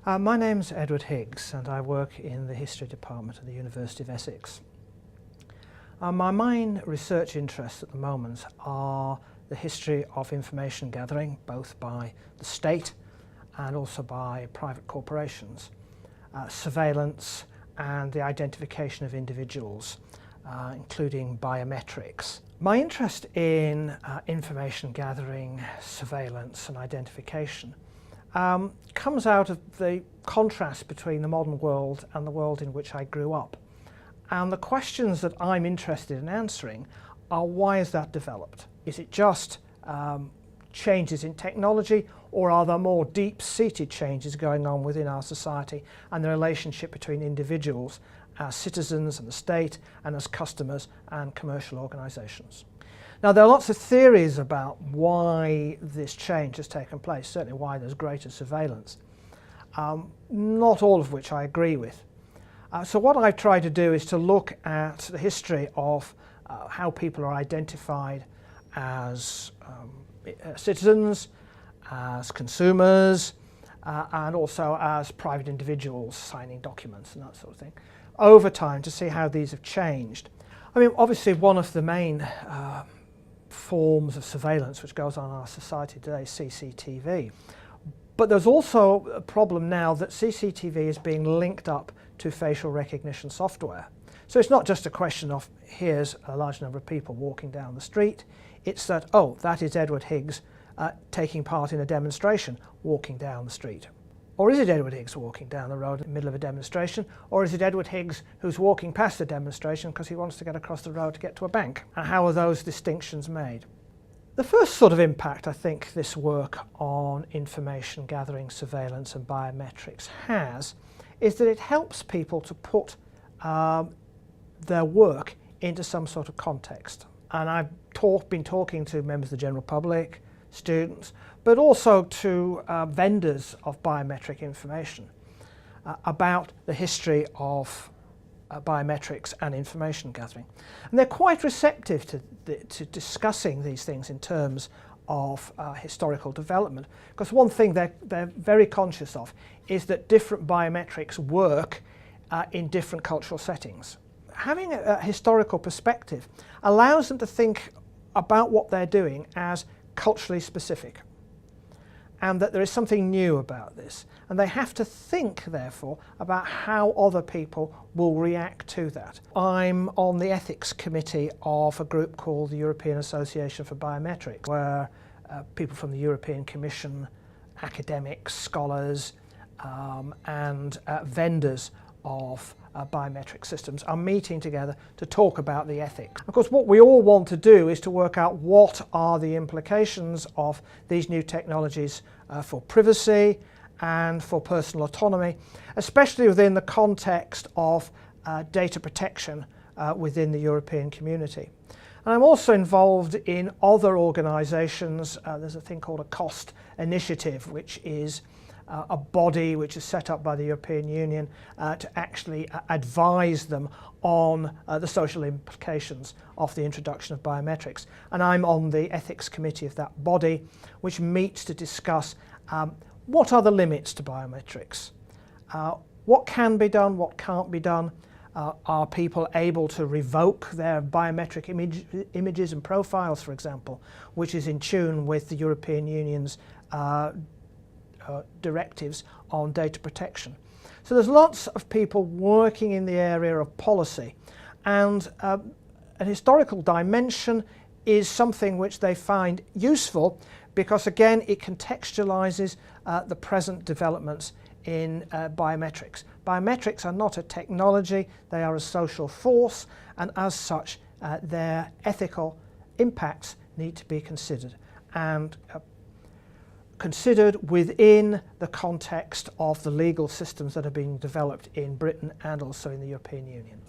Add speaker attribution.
Speaker 1: My name's Edward Higgs and I work in the History Department at the University of Essex. My main research interests at the moment are the history of information gathering, both by the state and also by private corporations, surveillance and the identification of individuals, including biometrics. My interest in information gathering, surveillance and identification comes out of the contrast between the modern world and the world in which I grew up. And the questions that I'm interested in answering are: why has that developed? Is it just changes in technology, or are there more deep-seated changes going on within our society and the relationship between individuals as citizens and the state, and as customers and commercial organisations? Now, there are lots of theories about why this change has taken place, certainly why there's greater surveillance, not all of which I agree with. So what I've tried to do is to look at the history of how people are identified as citizens, as consumers, and also as private individuals signing documents and that sort of thing, over time, to see how these have changed. I mean, obviously one of the main forms of surveillance which goes on in our society today is CCTV. But there's also a problem now that CCTV is being linked up to facial recognition software. So it's not just a question of here's a large number of people walking down the street, it's that, oh, that is Edward Higgs taking part in a demonstration walking down the street. Or is it Edward Higgs walking down the road in the middle of a demonstration? Or is it Edward Higgs who's walking past the demonstration because he wants to get across the road to get to a bank? And how are those distinctions made? The first sort of impact I think this work on information gathering, surveillance and biometrics has is that it helps people to put their work into some sort of context. And I've been talking to members of the general public, students, but also to vendors of biometric information about the history of biometrics and information gathering. And they're quite receptive to discussing these things in terms of historical development, because one thing they're very conscious of is that different biometrics work in different cultural settings. Having a historical perspective allows them to think about what they're doing as culturally specific, and that there is something new about this, and they have to think therefore about how other people will react to that. I'm on the ethics committee of a group called the European Association for Biometrics, where people from the European Commission, academics, scholars and vendors of biometric systems are meeting together to talk about the ethics. Of course, what we all want to do is to work out what are the implications of these new technologies for privacy and for personal autonomy, especially within the context of data protection within the European community. And I'm also involved in other organisations. There's a thing called a COST initiative, which is a body which is set up by the European Union to actually advise them on the social implications of the introduction of biometrics. And I'm on the ethics committee of that body, which meets to discuss what are the limits to biometrics, what can be done, what can't be done. Are people able to revoke their biometric images and profiles, for example, which is in tune with the European Union's directives on data protection? So there's lots of people working in the area of policy, and an historical dimension is something which they find useful because, again, it contextualizes the present developments in biometrics. Biometrics are not a technology, they are a social force, and as such their ethical impacts need to be considered, and considered within the context of the legal systems that are being developed in Britain and also in the European Union.